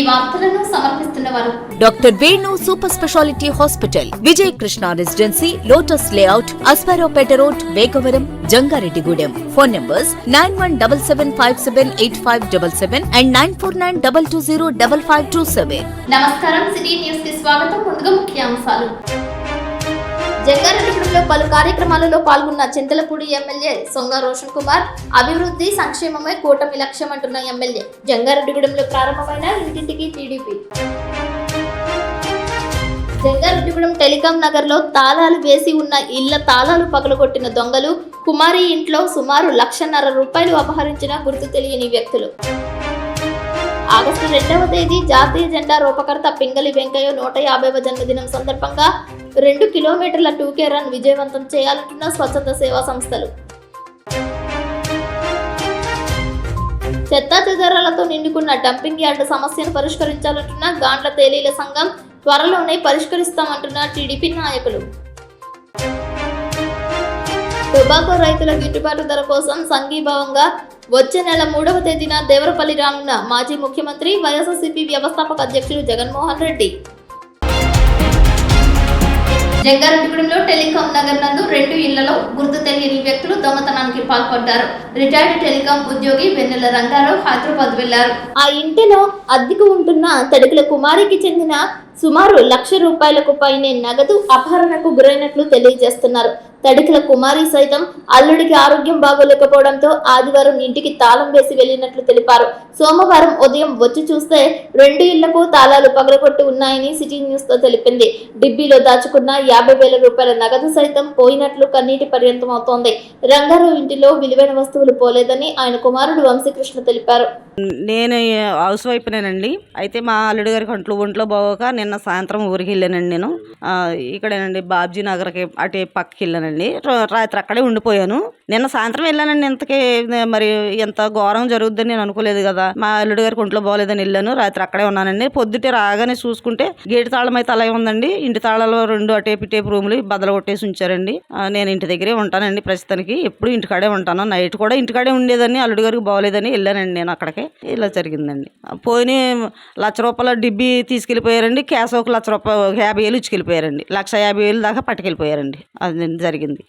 ఈ వార్తలను సమర్పిస్తున్నవారు doctor Venu super speciality hospital, Vijay Krishna residency, lotus layout, Aswaraopeta road, Vegavaram, Jangareddygudem. Phone numbers 9177578577 and 9492205527. నమస్కారం, సిటీ న్యూస్ కి స్వాగతం. ముందుగా ముఖ్యాంశాలు. జంగారెడ్డిగూడెంలో పలు కార్యక్రమాలలో పాల్గొన్న చింతలపూడి ఎమ్మెల్యే సొంగ రోషన్ కుమార్. అభివృద్ధి సంక్షేమమే కూటమి లక్ష్యం అంటున్న ఎమ్మెల్యే. జంగారెడ్డిగూడెంలో ప్రారంభమైన ఇంటింటికి టీడీపీ. జంగారెడ్డిగూడెం టెలికాం నగర్ లో తాళాలు వేసి ఉన్న ఇళ్ల తాళాలు పగలగొట్టిన దొంగలు. కుమారి ఇంట్లో సుమారు ₹1,50,000 అపహరించిన గుర్తు తెలియని వ్యక్తులు. ఆగస్టు 2వ తేదీ జాతీయ జెండా రూపకర్త పింగళి వెంకయ్య 150వ జన్మదినం సందర్భంగా 2 కిలోమీటర్ల 2K రన్ విజయవంతం చేయాలంటున్న స్వచ్ఛత సేవా సంస్థలు. చెత్తా చెదారాలతో నిండుకున్న డంపింగ్ యార్డు సమస్యను పరిష్కరించాలంటున్న గాండ్ల తేలీల సంఘం. త్వరలోనే పరిష్కరిస్తామంటున్న టీడీపీ నాయకులు. టొబాకో రైతుల గిట్టుబాటు ధర కోసం సంఘీభావంగా వచ్చే నెల 3వ తేదీన దేవరపల్లి రానున్న మాజీ ముఖ్యమంత్రి వైఎస్ఆర్సీపీ వ్యవస్థాపక అధ్యక్షులు జగన్మోహన్ రెడ్డి. జంగారెడ్డిగూడెంలో టెలికాం నగర్ నందు 2 ఇళ్లలో గుర్తు తెలియని వ్యక్తులు దొంగతనానికి పాల్పడ్డారు. రిటైర్డ్ టెలికాం ఉద్యోగి వెన్నెల రంగారావు హైదరాబాద్ వెళ్లారు. ఆ ఇంటిలో అద్దెకు ఉంటున్న తడికల కుమారికి చెందిన సుమారు ₹1,00,000 పైనే నగదు అపహరణకు గురైనట్లు తెలియజేస్తున్నారు. తడికల కుమారి సైతం అల్లుడికి ఆరోగ్యం బాగోలేకపోవడంతో ఆదివారం ఇంటికి తాళం వేసి వెళ్లినట్లు తెలిపారు. సోమవారం ఉదయం వచ్చి చూస్తే 2 ఇళ్లకు తాళాలు పగలగొట్టి ఉన్నాయని సిటీ న్యూస్ తో తెలిపింది. డిబ్బీలో దాచుకున్న ₹50,000 నగదు సైతం పోయినట్లు కన్నీటి పర్యంతం అవుతోంది. రంగారావు ఇంటిలో విలువైన వస్తువులు పోలేదని ఆయన కుమారుడు వంశీకృష్ణ తెలిపారు. నేను హౌస్ వైఫ్నేనండి. అయితే మా అల్లుడి గారికి ఒంట్లో బాగోక నిన్న సాయంత్రం ఊరికి వెళ్ళానండి. నేను ఇక్కడేనండి బాబ్జీ నగర్కి అటే పక్కకి వెళ్ళానండి. రాత్రి అక్కడే ఉండిపోయాను. నిన్న సాయంత్రం వెళ్ళానండి. ఇంతకీ మరి ఎంత ఘోరం జరుగుద్దని నేను అనుకోలేదు కదా. మా అల్లుడి గారికి ఒంట్లో బాగోలేదని వెళ్ళాను. రాత్రి అక్కడే ఉన్నానండి. పొద్దుటే రాగానే చూసుకుంటే గేటు తాళం అయితే అలాగే ఉందండి. ఇంటి తాళాలు 2 అటేపు రూములు బద్దలు కొట్టేసి ఉంచారండి. నేను ఇంటి దగ్గరే ఉంటానండి ప్రస్తుతానికి. ఎప్పుడు ఇంటికాడే ఉంటాను. నైట్ కూడా ఇంటికాడే ఉండేదని, అల్లుడి గారికి బాగోలేదని వెళ్ళానండి నేను అక్కడికి. ఇలా జరిగిందండి. పోయిన ₹1,00,000 డిబ్బీ తీసుకెళ్ళిపోయారండి. క్యాష్ ఒక ₹1,50,000 ఇచ్చుకెళ్ళిపోయారండి. ₹1,50,000 దాకా పట్టుకెళ్ళిపోయారండి. అది జరిగింది.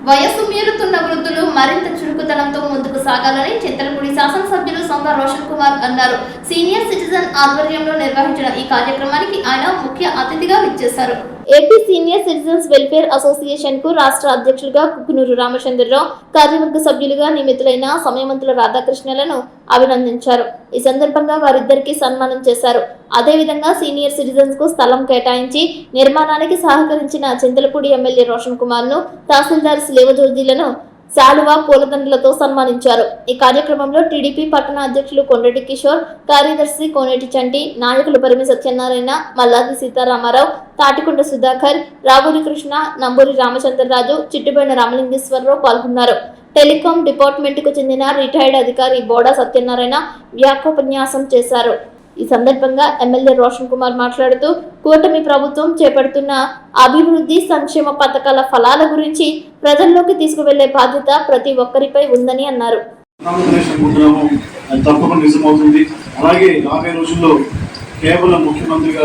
వయస్సు మీరుతున్న వృద్ధులు మరింత చురుకుదనంతో ముందుకు సాగాలని చింతలపూడి శాసనసభ్యులు సొంగ రోషన్ కుమార్ అన్నారు. సీనియర్ సిటిజన్ ఆధ్వర్యంలో నిర్వహించిన ఈ కార్యక్రమానికి ఆయన ముఖ్య అతిథిగా విచ్చేశారు. AP senior citizens welfare association కు రాష్ట్ర అధ్యక్షులుగా కుకునూరు రామచంద్రరావు, కార్యవర్గ సభ్యులుగా నియమితులైన సమయమంతుల రాధాకృష్ణలను అభినందించారు. ఈ సందర్భంగా వారిద్దరికీ సన్మానం చేశారు. అదేవిధంగా సీనియర్ సిటిజన్స్ కు స్థలం కేటాయించి నిర్మాణానికి సహకరించిన చింతలపూడి ఎమ్మెల్యే రోషన్ కుమార్ ను, తహసీల్దార్ స్లేవజోజీలను శాలువా పూలదండలతో సన్మానించారు. ఈ కార్యక్రమంలో టీడీపీ పట్టణ అధ్యక్షులు కొండటి కిషోర్, కార్యదర్శి కోనేటి చంటి, నాయకులు పరిమి సత్యనారాయణ, మల్లాది సీతారామారావు, తాటికొండ సుధాకర్, రావూరి కృష్ణ, నంబూరి రామచంద్రరాజు, చిట్టుబైన రామలింగేశ్వరరావు పాల్గొన్నారు. టెలికాం డిపార్ట్మెంట్ కు చెందిన రిటైర్డ్ అధికారి బోడా సత్యనారాయణ వ్యాఖ్యోపన్యాసం చేశారు. ఈ సందర్భంగా ఎమ్మెల్యే రోషన్ కుమార్ మాట్లాడుతూ కూటమి ప్రభుత్వం చేపడుతున్న అభివృద్ధి సంక్షేమ పథకాల ఫలాల గురించి ప్రజల్లోకి తీసుకువెళ్లే బాధ్యత ప్రతి ఒక్కరిపై ఉందని అన్నారు. అలాగే రాబోయే రోజుల్లో కేవలం ముఖ్యమంత్రిగా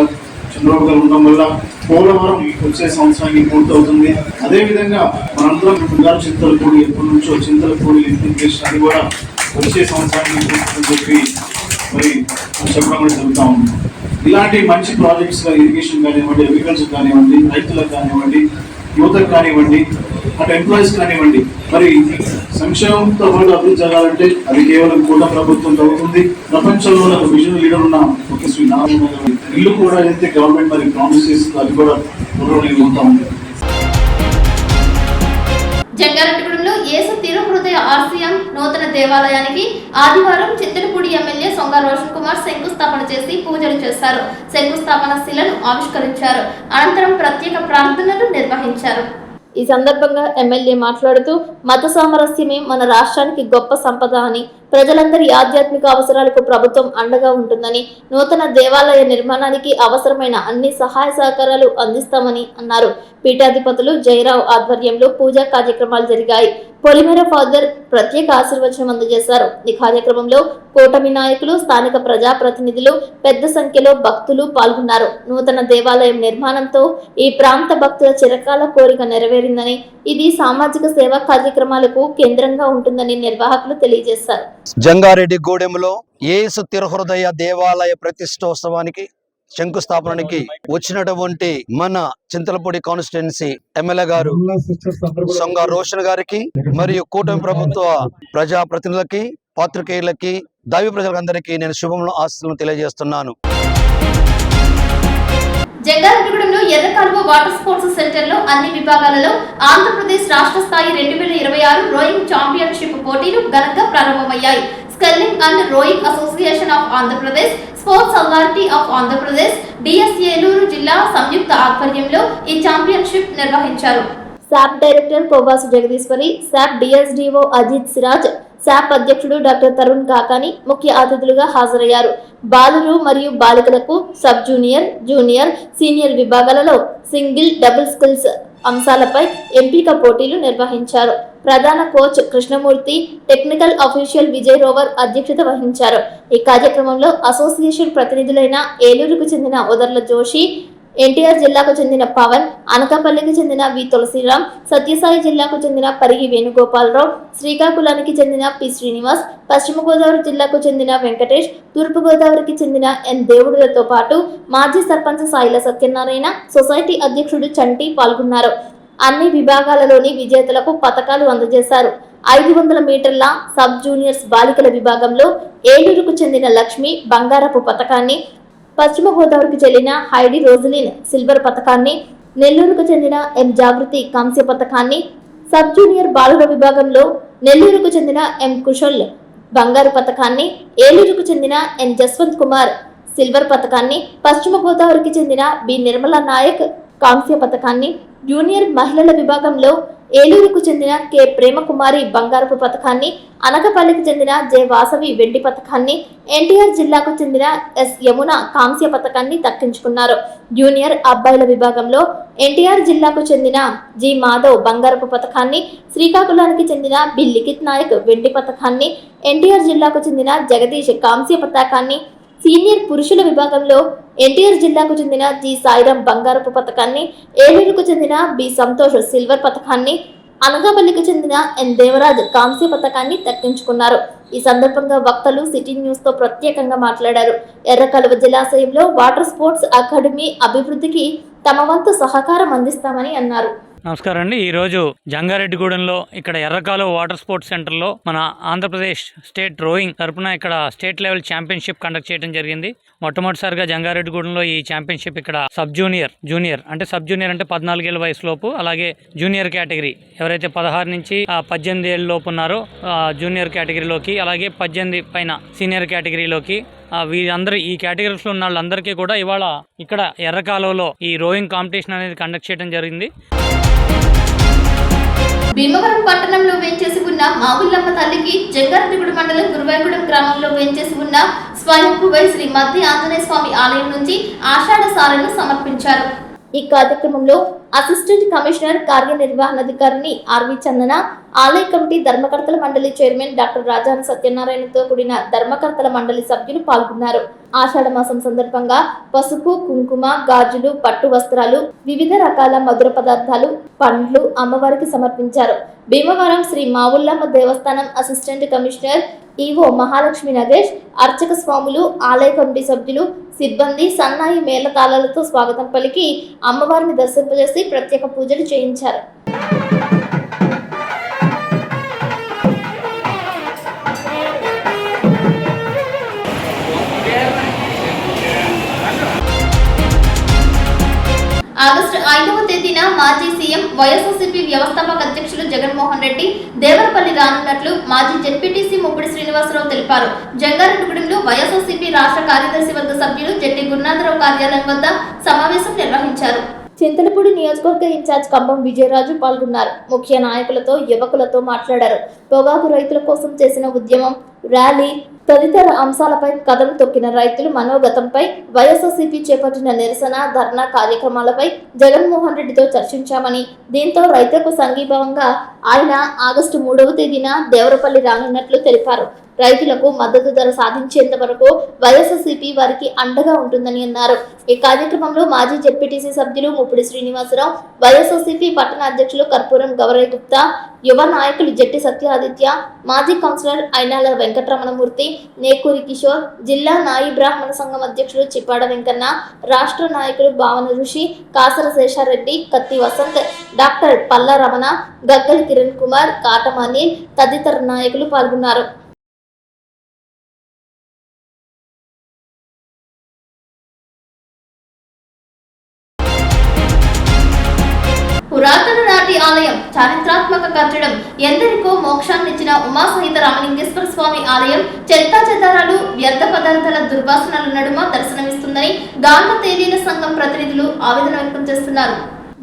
చంద్రబాబు గారు ఉండడం వల్ల పోలవరం వచ్చే సంవత్సరానికి పూర్తవుతుంది. అదేవిధంగా మనందరం చింతలపూడి ఎప్పటి నుంచో చింతలపూడి లింకేషన్ అది కూడా వచ్చే సంవత్సరానికి పూర్తుందని చెప్పి మరి చెప్పడం కూడా జరుగుతూ ఉంది. ఇలాంటి మంచి ప్రాజెక్ట్స్ ఇరిగేషన్ కానివ్వండి, అగ్రికల్చర్ కానివ్వండి, రైతులకు కానివ్వండి, యువతకు కానివ్వండి, అటు ఎంప్లాయీస్ కానివ్వండి, మరి సంక్షేమంతో పాటు అభివృద్ధి జరగాలంటే అది కేవలం కూటమి ప్రభుత్వం అవుతుంది. ప్రపంచంలో ఒక విజన్ లీడర్ ఉన్న ఒక శ్రీ నారాయణ ఇల్లు కూడా అయితే గవర్నమెంట్ మరి ప్రామిస్ చేస్తుంది, అది కూడా త్వరలో ఉంటా ఉంది. జంగారెడ్డిగూడెంలో యేసు తిరుహృదయ ఆర్సీఎం నూతన దేవాలయానికి ఆదివారం చింతలపూడి ఎమ్మెల్యే సొంగ రోషన్ కుమార్ శంకుస్థాపన చేసి పూజలు చేశారు. శంకుస్థాపన శిలను ఆవిష్కరించారు. అనంతరం ప్రత్యేక ప్రార్థనలు నిర్వహించారు. ఈ సందర్భంగా ఎమ్మెల్యే మాట్లాడుతూ మత సామరస్యమే మన రాష్ట్రానికి గొప్ప సంపద అని, ప్రజలందరి ఆధ్యాత్మిక అవసరాలకు ప్రభుత్వం అండగా ఉంటుందని, నూతన దేవాలయ నిర్మాణానికి అవసరమైన అన్ని సహాయ సహకారాలు అందిస్తామని అన్నారు. పీఠాధిపతులు జయరావు ఆధ్వర్యంలో పూజా కార్యక్రమాలు జరిగాయి. పొలిమేర ఫాదర్ ప్రత్యేక ఆశీర్వచనం అందజేశారు. ఈ కార్యక్రమంలో కూటమి నాయకులు, స్థానిక ప్రజాప్రతినిధులు పెద్ద సంఖ్యలో భక్తులు పాల్గొన్నారు. నూతన దేవాలయం నిర్మాణంతో ఈ ప్రాంత భక్తుల చిరకాల కోరిక నెరవేరిందని, ఇది సామాజిక సేవా కార్యక్రమాలకు కేంద్రంగా ఉంటుందని నిర్వాహకులు తెలియజేశారు. జంగారెడ్డిగూడెంలో యేసు తిరుహృదయ దేవాలయ ప్రతిష్టోత్సవానికి శంకుస్థాపనకి వచ్చినటువంటి మన చింతలపూడి కాన్స్టిట్యున్సీ ఎమ్మెల్యే గారు సొంగ రోషన్ గారికి మరియు కూటమి ప్రభుత్వ ప్రజాప్రతినిధులకి, పాత్రికేయులకి, దైవ ప్రజలందరికీ నేను శుభములు ఆశీస్సులను తెలియజేస్తున్నాను. జంగారెడ్డిగూడెంలో ఎర్రకాలువ వాటర్ స్పోర్ట్స్ సెంటర్ లో అన్ని విభాగాలలో ఆంధ్రప్రదేశ్ రాష్ట్ర స్థాయి 2026 రోయింగ్ ఛాంపియన్షిప్ పోటీలు ఘనంగా ప్రారంభమయ్యాయి. స్కెల్లింగ్ and rowing association of Andhra Pradesh, sports authority of Andhra Pradesh, DS Eluru జిల్లా సంయుక్త ఆధ్వర్యంలో ఈ ఛాంపియన్షిప్ నిర్వహించారు. SAAP director కోవాసు Jagadeeswari, SAAP DSDO Ajit Siraj, SAAP అధ్యక్షుడు డాక్టర్ తరుణ్ కాకాని ముఖ్య అతిథులుగా హాజరయ్యారు. బాలురు మరియు బాలికలకు సబ్ జూనియర్, జూనియర్, సీనియర్ విభాగాలలో సింగిల్, డబుల్ స్కిల్స్ అంశాలపై ఎంపిక పోటీలు నిర్వహించారు. ప్రధాన coach Krishnamurthy, technical official Vijay rover అధ్యక్షత వహించారు. ఈ కార్యక్రమంలో అసోసియేషన్ ప్రతినిధులైన ఏలూరుకు చెందిన ఉదర్ల జోషి, ఎన్టీఆర్ జిల్లాకు చెందిన పవన్, అనకాపల్లికి చెందిన వి తులసిరామ్, సత్యసాయి జిల్లాకు చెందిన పరిగి వేణుగోపాలరావు, శ్రీకాకుళానికి చెందిన పి శ్రీనివాస్, పశ్చిమ గోదావరి జిల్లాకు చెందిన వెంకటేష్, తూర్పు గోదావరికి చెందిన ఎన్ దేవుడులతో పాటు మాజీ సర్పంచ్ సాయిల సత్యనారాయణ, సొసైటీ అధ్యక్షుడు చంటి పాల్గొన్నారు. అన్ని విభాగాలలోని విజేతలకు పతకాలు అందజేశారు. 500 మీటర్ల సబ్ జూనియర్స్ బాలికల విభాగంలో ఏలూరుకు చెందిన లక్ష్మి బంగారపు పతకాన్ని, పశ్చిమ గోదావరికి చెందిన హైడి రోజలిన్ సిల్వర్ పతకాన్ని, నెల్లూరుకు చెందిన ఎం జాగృతి కాంస్య పతకాన్ని, సబ్ జూనియర్ బాలుర విభాగంలో నెల్లూరుకు చెందిన ఎం కుశల్ బంగారు పతకాన్ని, ఏలూరుకు చెందిన ఎన్ జస్వంత్ కుమార్ సిల్వర్ పతకాన్ని, పశ్చిమ గోదావరికి చెందిన బి నిర్మలా నాయక్ కాంస్య పతకాన్ని, జూనియర్ మహిళల విభాగంలో ఏలూరుకు చెందిన కె ప్రేమకుమారి బంగారపు పతకాన్ని, అనకపల్లికి చెందిన జె వాసవి వెండి పతకాన్ని, ఎన్టీఆర్ జిల్లాకు చెందిన ఎస్ యమున కాంస్య పతకాన్ని దక్కించుకున్నారు. జూనియర్ అబ్బాయిల విభాగంలో ఎన్టీఆర్ జిల్లాకు చెందిన జి మాధవ్ బంగారపు పతకాన్ని, శ్రీకాకుళానికి చెందిన బి లిఖిత్ నాయక్ వెండి పతకాన్ని, ఎన్టీఆర్ జిల్లాకు చెందిన జగదీష్ కాంస్య పతకాన్ని, సీనియర్ పురుషుల విభాగంలో ఎన్టీఆర్ జిల్లాకు చెందిన జి సాయిరాం బంగారపు పతకాన్ని, ఏలూరుకు చెందిన బి సంతోష్ సిల్వర్ పతకాన్ని, అనకాపల్లికి చెందిన ఎన్ దేవరాజ్ కాంస్య పతకాన్ని దక్కించుకున్నారు. ఈ సందర్భంగా వక్తలు సిటీ న్యూస్ తో ప్రత్యేకంగా మాట్లాడారు. ఎర్రకాలువ జలాశయంలో వాటర్ స్పోర్ట్స్ అకాడమీ అభివృద్ధికి తమ వంతు సహకారం అందిస్తామని అన్నారు. నమస్కారం అండి. ఈరోజు జంగారెడ్డిగూడెంలో ఇక్కడ ఎర్రకాలువ వాటర్ స్పోర్ట్స్ సెంటర్లో మన ఆంధ్రప్రదేశ్ స్టేట్ రోయింగ్ తరపున ఇక్కడ స్టేట్ లెవెల్ ఛాంపియన్షిప్ కండక్ట్ చేయడం జరిగింది. మొట్టమొదటిసారిగా జంగారెడ్డిగూడెంలో ఈ ఛాంపియన్షిప్ ఇక్కడ సబ్ జూనియర్ అంటే 14 ఏళ్ళ వయసులోపు, అలాగే జూనియర్ కేటగిరీ ఎవరైతే 16 నుంచి 18 ఏళ్ళ లోపు ఉన్నారో జూనియర్ కేటగిరీలోకి, అలాగే 18 పైన సీనియర్ కేటగిరీలోకి వీరందరూ ఈ కేటగిరీస్లో ఉన్న వాళ్ళందరికీ కూడా ఇవాళ ఇక్కడ ఎర్రకాలువలో ఈ రోయింగ్ కాంపిటీషన్ అనేది కండక్ట్ చేయడం జరిగింది. భీమవరం పట్టణంలో వేంచేసి ఉన్న మావుల్లమ్మ తల్లికి జంగారెడ్డిగూడెం మండలం గురువాయగూడెం గ్రామంలో వేంచేసి ఉన్న స్వయంభువై శ్రీ మధ్య ఆంజనేయ స్వామి ఆలయం నుంచి ఆషాఢ సారెను సమర్పించారు. ఈ కార్యక్రమంలో అసిస్టెంట్ కమిషనర్ కార్యనిర్వహణాధికారిని ఆర్వి చందన, ఆలయ కమిటీ ధర్మకర్తల మండలి చైర్మన్ డాక్టర్ రాజాని సత్యనారాయణతో కూడిన ధర్మకర్తల మండలి సభ్యులు పాల్గొన్నారు. ఆషాఢ మాసం సందర్భంగా పసుపు, కుంకుమ, గాజులు, పట్టు వస్త్రాలు, వివిధ రకాల మధుర పదార్థాలు, పండ్లు అమ్మవారికి సమర్పించారు. భీమవరం శ్రీ మావుల్లమ్మ దేవస్థానం assistant commissioner EO Mahalakshmi Nagesh, అర్చక స్వాములు, ఆలయ కమిటీ సభ్యులు, సిబ్బంది సన్నాయి మేళతాళాలతో స్వాగతం పలికి అమ్మవారిని దర్శింపజేసి ప్రత్యేక పూజలు చేయించారు. ఆగస్టు 5వ తేదీన మాజీ సీఎం వైఎస్ఆర్సీపీ వ్యవస్థాపక అధ్యక్షులు జగన్మోహన్ రెడ్డి దేవరపల్లి రానున్నట్లు మాజీ జెడ్పీటీసీ ముప్పిడి శ్రీనివాసరావు తెలిపారు. జంగారెడ్డిగూడెంలో వైఎస్ఆర్సీపీ రాష్ట్ర కార్యదర్శి వర్గ సభ్యులు జెట్టి గురునాథరావు కార్యాలయం వద్ద సమావేశం నిర్వహించారు. చింతలపూడి నియోజకవర్గ ఇన్ఛార్జ్ కంబం విజయరాజు పాల్గొన్నారు. ముఖ్య నాయకులతో, యువకులతో మాట్లాడారు. పొగాకు రైతుల కోసం చేసిన ఉద్యమం, ర్యాలీ తదితర అంశాలపై కథం తొక్కిన రైతులు మనోగతంపై, వైఎస్ఆర్సీపీ చేపట్టిన నిరసన, ధర్నా కార్యక్రమాలపై జగన్మోహన్ రెడ్డితో చర్చించామని, దీంతో రైతులకు సంఘీభావంగా ఆయన ఆగస్టు 3వ తేదీన దేవరపల్లి రానున్నట్లు తెలిపారు. రైతులకు మద్దతు ధర సాధించేంత వరకు వైఎస్ఆర్సీపీ వారికి అండగా ఉంటుందని అన్నారు. ఈ కార్యక్రమంలో మాజీ జెడ్పీటీసీ సభ్యులు ముప్పిడి శ్రీనివాసరావు, వైఎస్ఆర్సీపీ పట్టణ అధ్యక్షులు కర్పూరం గౌరయ్య గుప్తా, యువ నాయకులు జట్టి సత్యాదిత్య, మాజీ కౌన్సిలర్ అయినాల వెంకటరమణమూర్తి, నేకూరి కిషోర్, జిల్లా నాయి బ్రాహ్మణ సంఘం అధ్యక్షులు చిప్పాడ వెంకన్న, రాష్ట్ర నాయకులు భావన ఋషి, కాసర శేషారెడ్డి, కత్తి వసంత్, డాక్టర్ పల్ల రమణ, గగ్గలి కిరణ్ కుమార్, కాటమానీల్ తదితర నాయకులు పాల్గొన్నారు. పురాతన నాటి ఆలయం, చారిత్రాత్మక కట్టడం, ఎందరికో మోక్షాన్నిచ్చిన ఉమా సహిత రామలింగేశ్వర స్వామి ఆలయం చెత్తా చెదారాలు, వ్యర్థ పదార్థాల దుర్వాసనల నడుమ దర్శనమిస్తుందని గాంధ తేదీల సంఘం ప్రతినిధులు ఆవేదన వ్యక్తం చేస్తున్నారు.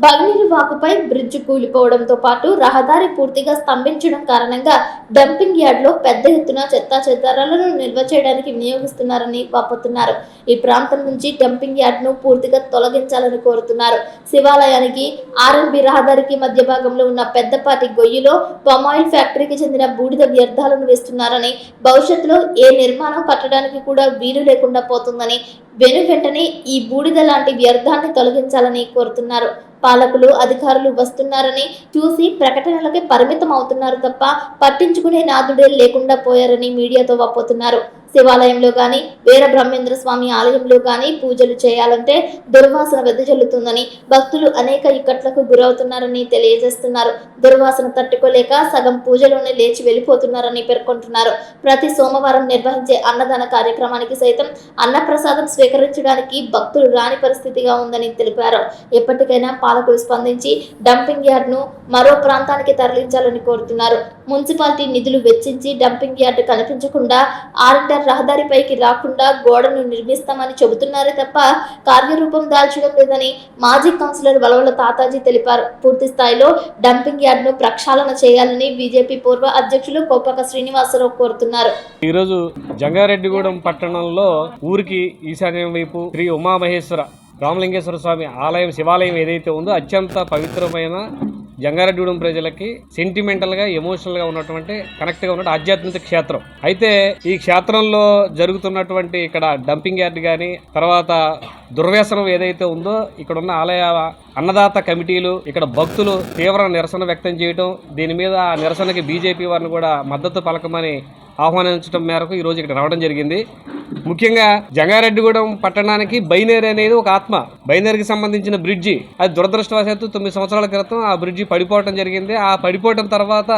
భగనీరు వాకుపై బ్రిడ్జ్ కూలిపోవడంతో పాటు రహదారి పూర్తిగా స్తంభించడం కారణంగా డంపింగ్ యార్డ్లో పెద్ద ఎత్తున చెత్తా చెదారాలను నిల్వ చేయడానికి వినియోగిస్తున్నారని వాపోతున్నారు. ఈ ప్రాంతం నుంచి డంపింగ్ యార్డ్ను పూర్తిగా తొలగించాలని కోరుతున్నారు. శివాలయానికి ఆర్ఎన్బి రహదారికి మధ్య భాగంలో ఉన్న పెద్దపాటి గొయ్యిలో పామాయిల్ ఫ్యాక్టరీకి చెందిన బూడిద వ్యర్థాలను వేస్తున్నారని, భవిష్యత్తులో ఏ నిర్మాణం కట్టడానికి కూడా వీలు లేకుండా పోతుందని, వెంటనే ఈ బూడిద లాంటి వ్యర్థాన్ని తొలగించాలని కోరుతున్నారు. పాలకులు, అధికారులు వస్తున్నారని చూసి ప్రకటనలకే పరిమితం అవుతున్నారు తప్ప పట్టించుకునే నాదుడే లేకుండా పోయారని మీడియాతో వాపోతున్నారు. శివాలయంలో గాని, వీర బ్రహ్మేంద్ర స్వామి ఆలయంలో గాని పూజలు చేయాలంటే దుర్వాసన వెదజల్లుతుందని, భక్తులు అనేక ఇక్కట్లకు గురవుతున్నారని తెలియజేస్తున్నారు. దుర్వాసన తట్టుకోలేక సగం పూజలోనే లేచి వెళ్ళిపోతున్నారని పేర్కొంటున్నారు. ప్రతి సోమవారం నిర్వహించే అన్నదాన కార్యక్రమానికి సైతం అన్నప్రసాదం స్వీకరించడానికి భక్తులు రాని పరిస్థితిగా ఉందని తెలిపారు. ఎప్పటికైనా పాలకులు స్పందించి డంపింగ్ యార్డ్ను మరో ప్రాంతానికి తరలించాలని కోరుతున్నారు. మున్సిపాలిటీ నిధులు వెచ్చించి డంపింగ్ యార్డ్ కనిపించకుండా ఆర్ఎండ్ఆర్ రహదారిపైకి రాకుండా గోడను నిర్మిస్తామని చెబుతున్నారే తప్ప కార్యరూపం దాల్చడం లేదని మాజీ కౌన్సిలర్ వలవల తాతాజీ తెలిపారు. పూర్తి స్థాయిలో డంపింగ్ యార్డ్ను ప్రక్షాళన చేయాలని బీజేపీ పూర్వ అధ్యక్షులు కోపక శ్రీనివాసరావు కోరుతున్నారు. ఈరోజు జంగారెడ్డిగూడెం పట్టణంలో ఊరికి ఈశాన్యం వైపు శ్రీ ఉమామహేశ్వర రామలింగేశ్వర స్వామి ఆలయం, శివాలయం ఏదైతే ఉందో అత్యంత పవిత్రమైన జంగారెడ్డిగూడెం ప్రజలకి సెంటిమెంటల్గా, ఎమోషనల్గా ఉన్నటువంటి కనెక్ట్గా ఉన్న ఆధ్యాత్మిక క్షేత్రం. అయితే ఈ క్షేత్రంలో జరుగుతున్నటువంటి ఇక్కడ డంపింగ్ యార్డ్ కానీ, తర్వాత దుర్వ్యసనం ఏదైతే ఉందో ఇక్కడ ఉన్న ఆలయ అన్నదాత కమిటీలు, ఇక్కడ భక్తులు తీవ్ర నిరసన వ్యక్తం చేయడం, దీని మీద నిరసనకి బీజేపీ వారిని కూడా మద్దతు పలకమని ఆహ్వానించడం మేరకు ఈరోజు ఇక్కడ రావడం జరిగింది. ముఖ్యంగా జంగారెడ్డిగూడెం పట్టణానికి బైనేరు అనేది ఒక ఆత్మ. బైనేరుకి సంబంధించిన బ్రిడ్జి, అది దురదృష్టవశాత్తు 9 సంవత్సరాల క్రితం ఆ బ్రిడ్జి పడిపోవటం జరిగింది. ఆ పడిపోవటం తర్వాత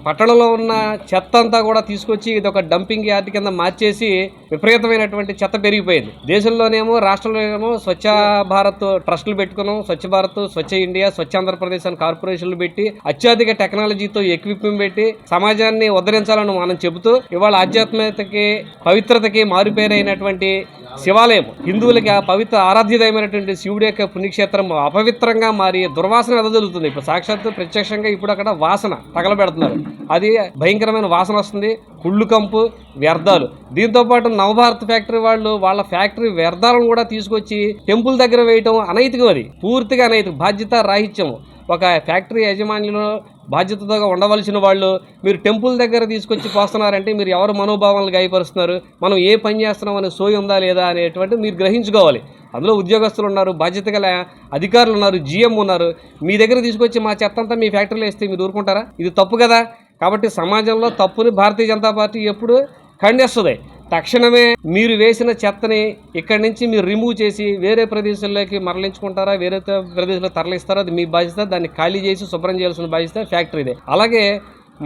పట్టణంలో ఉన్న చెత్త అంతా కూడా తీసుకొచ్చి ఇది ఒక డంపింగ్ యార్డ్ కింద మార్చేసి విపరీతమైనటువంటి చెత్త పెరిగిపోయింది. దేశంలోనేమో, రాష్ట్రంలోనేమో స్వచ్ఛ భారత్ ట్రస్టులు పెట్టుకున్నాం, స్వచ్ఛ భారత్, స్వచ్ఛ ఇండియా, స్వచ్ఛ ఆంధ్రప్రదేశ్ అని కార్పొరేషన్లు పెట్టి అత్యాధిక టెక్నాలజీతో ఎక్విప్మెంట్ పెట్టి సమాజాన్ని ఉద్ధరించాలని మనం చెబుతూ ఇవాళ ఆధ్యాత్మికతకి, పవిత్రతకి మారుపేరైనటువంటి శివాలయం, హిందువులకి ఆ పవిత్ర ఆరాధ్యదైనటువంటి శివుడి యొక్క పుణ్యక్షేత్రం అపవిత్రంగా మారి దుర్వాసన వెదజల్లుతుంది. ఇప్పుడు సాక్షాత్తు ప్రత్యక్షంగా ఇప్పుడు అక్కడ వాసన తగలబెడుతున్నారు. అది భయంకరమైన వాసన వస్తుంది, కుళ్ళు కంపు, వ్యర్థాలు. దీంతోపాటు నవభారత్ ఫ్యాక్టరీ వాళ్ళు వాళ్ళ ఫ్యాక్టరీ వ్యర్థాలను కూడా తీసుకొచ్చి టెంపుల్ దగ్గర వేయటం అనైతికం. అది పూర్తిగా అనైతికం, బాధ్యత రాహిత్యం. ఒక ఫ్యాక్టరీ యజమానిలో బాధ్యతగా ఉండవలసిన వాళ్ళు మీరు టెంపుల్ దగ్గర తీసుకొచ్చి పోస్తున్నారంటే మీరు ఎవరు మనోభావాలను గాయపరుస్తున్నారు, మనం ఏ పని చేస్తున్నాం అనే సోయి ఉందా లేదా అనేటువంటి మీరు గ్రహించుకోవాలి. అందులో ఉద్యోగస్తులు ఉన్నారు, బాధ్యత గల అధికారులు ఉన్నారు, జీఎం ఉన్నారు. మీ దగ్గర తీసుకొచ్చి మా చెత్త అంతా మీ ఫ్యాక్టరీలో వేస్తే మీరు ఊరుకుంటారా? ఇది తప్పు కదా. కాబట్టి సమాజంలో తప్పుని భారతీయ జనతా పార్టీ ఎప్పుడు ఖండిస్తుంది. తక్షణమే మీరు వేసిన చెత్తని ఇక్కడి నుంచి మీరు రిమూవ్ చేసి వేరే ప్రదేశాల్లోకి మరలించుకుంటారా, వేరే ప్రదేశంలో తరలిస్తారా, అది మీ బాధ్యత. దాన్ని ఖాళీ చేసి శుభ్రం చేయాల్సిన బాధ్యత ఫ్యాక్టరీదే. అలాగే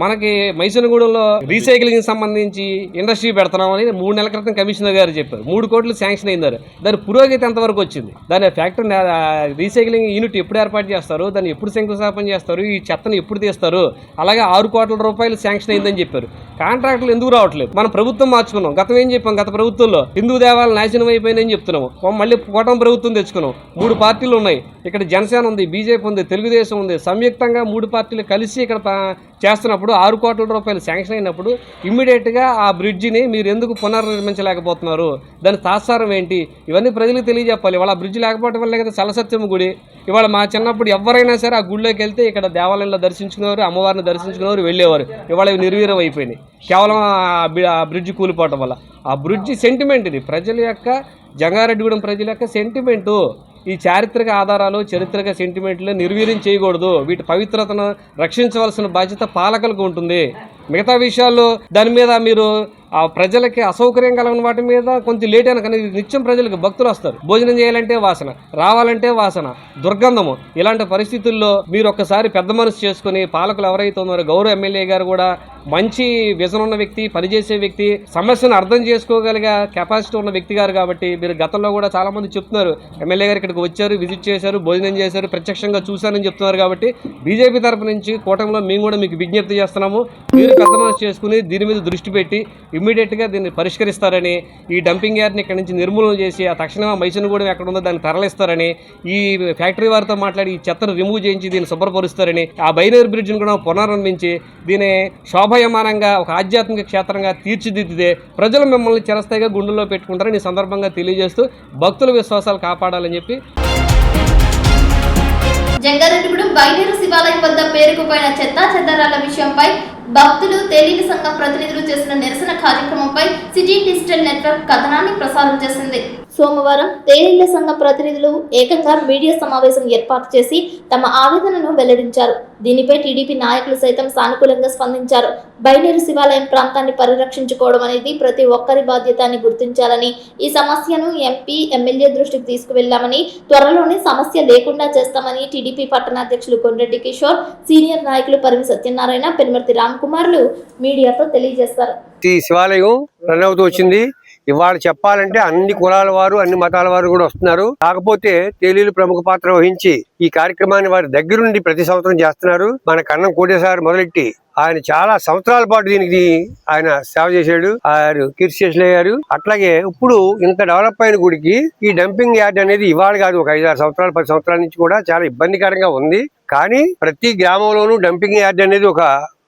మనకి మైసూరుగూడెంలో రీసైక్లింగ్ సంబంధించి ఇండస్ట్రీ పెడుతున్నామని 3 నెలల క్రితం కమిషనర్ గారు చెప్పారు. 3 కోట్లు శాంక్షన్ అయిందారు. దాని పురోగతి ఎంతవరకు వచ్చింది? దాని ఫ్యాక్టరీ రీసైక్లింగ్ యూనిట్ ఎప్పుడు ఏర్పాటు చేస్తారు? దాన్ని ఎప్పుడు శంకుస్థాపన చేస్తారు? ఈ చెత్తను ఎప్పుడు తీస్తారు? అలాగే 6 కోట్ల రూపాయలు శాంక్షన్ అయిందని చెప్పారు. కాంట్రాక్టులు ఎందుకు రావట్లేదు? మనం ప్రభుత్వం మార్చుకున్నాం. గతం ఏం చెప్పాం? గత ప్రభుత్వంలో హిందూ దేవాలయాలు నాశనం అయిపోయిందని చెప్తున్నాము. మళ్ళీ కూటమి ప్రభుత్వం తెచ్చుకున్నాం. 3 పార్టీలు ఉన్నాయి. ఇక్కడ జనసేన ఉంది, బీజేపీ ఉంది, తెలుగుదేశం ఉంది. సంయుక్తంగా 3 పార్టీలు కలిసి ఇక్కడ చేస్తున్నప్పుడు 6 కోట్ల రూపాయలు శాంక్షన్ అయినప్పుడు ఇమ్మీడియట్గా ఆ బ్రిడ్జిని మీరు ఎందుకు పునర్నిర్మించలేకపోతున్నారు? దాని తాత్సారం ఏంటి? ఇవన్నీ ప్రజలకు తెలియజెప్పాలి. ఇవాళ ఆ బ్రిడ్జ్ లేకపోవడం వల్లే కదా చలసత్యమ్మ గుడి. ఇవాళ మా చిన్నప్పుడు ఎవరైనా సరే ఆ గుడిలోకి వెళ్తే ఇక్కడ దేవాలయంలో దర్శించుకునేవారు, అమ్మవారిని దర్శించుకునేవారు, వెళ్ళేవారు. ఇవాళ ఇవి నిర్వీర్యం అయిపోయినాయి కేవలం ఆ బ్రిడ్జ్ కూలిపోవటం వల్ల. ఆ బ్రిడ్జి సెంటిమెంట్ ఇది, ప్రజల యొక్క జంగారెడ్డిగూడెం ప్రజల యొక్క సెంటిమెంటు. ఈ చారిత్రక ఆధారాలు, చారిత్రక సెంటిమెంట్లు నిర్వీర్యం చేయకూడదు. వీటి పవిత్రతను రక్షించవలసిన బాధ్యత పాలకులకు ఉంటుంది. మిగతా విషయాల్లో దాని మీద మీరు ఆ ప్రజలకి అసౌకర్యం కలిగిన వాటి మీద కొంచెం లేట్ అయినా కానీ నిత్యం ప్రజలకు భక్తులు వస్తారు. భోజనం చేయాలంటే వాసన, రావాలంటే వాసన, దుర్గంధము. ఇలాంటి పరిస్థితుల్లో మీరు ఒక్కసారి పెద్ద మనసు చేసుకుని పాలకులు ఎవరైతే ఉన్నారో, గౌరవ ఎమ్మెల్యే గారు కూడా మంచి విజన్ ఉన్న వ్యక్తి, పనిచేసే వ్యక్తి, సమస్యను అర్థం చేసుకోగలిగే కెపాసిటీ ఉన్న వ్యక్తి గారు. కాబట్టి మీరు గతంలో కూడా చాలా మంది చెప్తున్నారు, ఎమ్మెల్యే గారు ఇక్కడికి వచ్చారు, విజిట్ చేశారు, భోజనం చేశారు, ప్రత్యక్షంగా చూశారని చెప్తున్నారు. కాబట్టి బీజేపీ తరపు నుంచి కూటమిలో మేము కూడా మీకు విజ్ఞప్తి చేస్తున్నాము. మీరు పెద్ద మనసు చేసుకుని దీని మీద దృష్టి పెట్టి ఇమ్మీడియట్గా దీన్ని పరిష్కరిస్తారని, ఈ డంపింగ్ యార్డ్ని ఇక్కడ నుంచి నిర్మూలన చేసి ఆ తక్షణం మైసూరుగూడెం ఎక్కడ ఉందో దాన్ని తరలిస్తారని, ఈ ఫ్యాక్టరీ వారితో మాట్లాడి ఈ చెత్తను రిమూవ్ చేయించి దీన్ని శుభ్రపరుస్తారని, ఆ బైనరీ బ్రిడ్జ్ని కూడా పునర్నిర్మించి దీన్ని శోభయమానంగా ఒక ఆధ్యాత్మిక క్షేత్రంగా తీర్చిదిద్దితే ప్రజలు మిమ్మల్ని చిరస్థాయిగా గుండెల్లో పెట్టుకుంటారని ఈ సందర్భంగా తెలియజేస్తూ భక్తుల విశ్వాసాలు కాపాడాలని చెప్పి. జంగారెడ్డిగూడెం బైనేరు శివాలయం వద్ద పేరుకుపోయిన చెత్తా చెదారాల విషయంపై భక్తులు, తేలీని సంఘం ప్రతినిధులు చేసిన నిరసన కార్యక్రమంపై సిటీ డిజిటల్ నెట్వర్క్ కథనాన్ని ప్రసారం చేసింది. సోమవారం తేలీల సంఘం ప్రతినిధులు ఏకంగా మీడియా సమావేశం ఏర్పాటు చేసి తమ ఆవేదనను వెల్లడించారు. దీనిపై టీడీపీ నాయకులు సైతం సానుకూలంగా స్పందించారు. బైనేరు శివాలయం ప్రాంతాన్ని పరిరక్షించుకోవడం అనేది ప్రతి ఒక్కరి బాధ్యత అని గుర్తించాలని, ఈ సమస్యను ఎంపీ, ఎమ్మెల్యే దృష్టికి తీసుకువెళ్లామని, త్వరలోనే సమస్య లేకుండా చేస్తామని టీడీపీ పట్టణాధ్యక్షులు కొండ్రెడ్డి కిషోర్, సీనియర్ నాయకులు పరిమి సత్యనారాయణ, పెనుమర్తి రామ్కుమార్లు మీడియాతో తెలియజేశారు. ఈ శివాలయం రన్ అవుతూ వచ్చింది. ఇవాళ చెప్పాలంటే అన్ని కులాల వారు, అన్ని మతాల వారు కూడా వస్తున్నారు. కాకపోతే తేలీలు ప్రముఖ పాత్ర వహించి ఈ కార్యక్రమాన్ని వారి దగ్గరుండి ప్రతి సంవత్సరం చేస్తున్నారు. మన కన్నం కోటేశ్వర మొదలెట్టి ఆయన చాలా సంవత్సరాల పాటు దీనికి ఆయన సేవ చేశాడు. ఆయన కీర్తిశేషులు అయ్యారు. అట్లాగే ఇప్పుడు ఇంత డెవలప్ అయిన గుడికి ఈ డంపింగ్ యార్డ్ అనేది ఇవాళ కాదు, ఒక 5-6 సంవత్సరాలు 10 సంవత్సరాల నుంచి కూడా చాలా ఇబ్బందికరంగా ఉంది. కానీ ప్రతి గ్రామంలోనూ డంపింగ్ యార్డ్ అనేది ఒక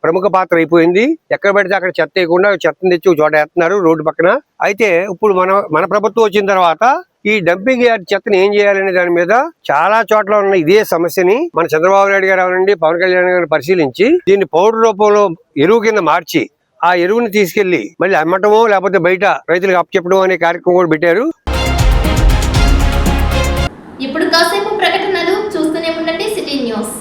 ప్రముఖ పాత్ర అయిపోయింది. ఎక్కడ పెడితే అక్కడ చెత్త వేయకుండా చెత్తను తెచ్చి ఒక చోట వేస్తున్నారు రోడ్డు పక్కన. అయితే ఇప్పుడు మన ప్రభుత్వం వచ్చిన తర్వాత ఈ డంపింగ్ యార్డ్ చెత్తని ఏం చేయాలనే దాని మీద చాలా చోట్ల ఉన్న ఇదే సమస్యని మన చంద్రబాబు నాయుడు గారు అవనండి, పవన్ కళ్యాణ్ గారిని పరిశీలించి దీన్ని పౌడర్ రూపంలో ఎరువు కింద మార్చి ఆ ఎరువుని తీసుకెళ్లి మళ్ళీ అమ్మటమో లేకపోతే బయట రైతులకు అప్పచెప్పడం అనే కార్యక్రమం కూడా పెట్టారు. ఇప్పుడు కాసేపు ప్రకటనలు చూస్తూనే ఉండండి city news.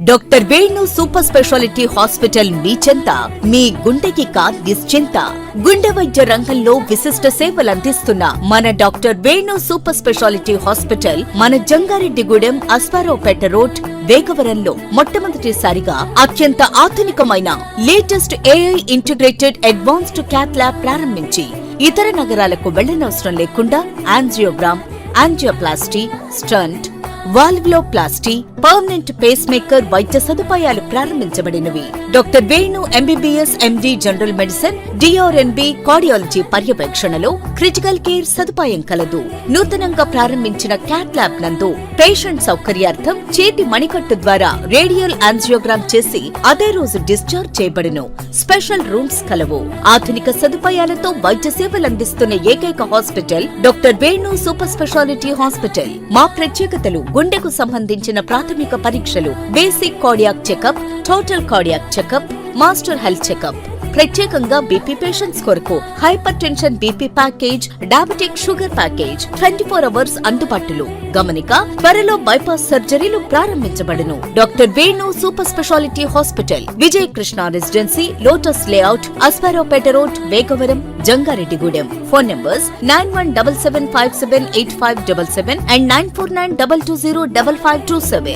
Doctor Venu super speciality hospital మీ చెంత, మీ గుండెకి నిశ్చింత. గుండె వైద్య రంగంలో విశిష్ట సేవలందిస్తున్న మన doctor Venu super speciality hospital మన జంగారెడ్డిగూడెం, అస్పారావుపేట రోడ్, వేగవరంలో మొట్టమొదటిసారిగా అత్యంత ఆధునికమైన latest AI integrated advanced cath lab ప్రారంభించి ఇతర నగరాలకు వెళ్లనవసరం లేకుండా angiogram, angioplasty, stent, valvuloplasty, permanent pacemaker వైద్య సదుపాయాలు ప్రారంభించబడినవి. Doctor Venu MBBS MD general medicine, DrNB cardiology పర్యవేక్షణలో క్రిటికల్ కేర్ సదుపాయం కలదు. నూతనంగా ప్రారంభించిన క్యాట్ ల్యాబ్ నందు పేషెంట్ సౌకర్యార్థం చేతి మణికట్టు ద్వారా రేడియల్ యాంజియోగ్రామ్ చేసి అదే రోజు డిశ్చార్జ్ చేయబడును. స్పెషల్ రూమ్స్ కలవు. ఆధునిక సదుపాయాలతో వైద్య సేవలందిస్తున్న ఏకైక hospital doctor Venu super speciality hospital. మా ప్రత్యేకతలు: గుండెకు సంబంధించిన ప్రాథమిక పరీక్షలు, basic cardiac checkup, total cardiac checkup, master health checkup. ప్రత్యేకంగా బీపీ పేషెంట్స్ కొరకు hypertension BP package, diabetic sugar package 24 hours అందుబాటులో. గమనిక: త్వరలో బైపాస్ సర్జరీలు ప్రారంభించబడును. Doctor Venu super speciality hospital, Vijaya Krishna residency, lotus layout, Aswaraopeta road, Vegavaram, Jangareddygudem. Phone numbers 9177578577 and 9492205527.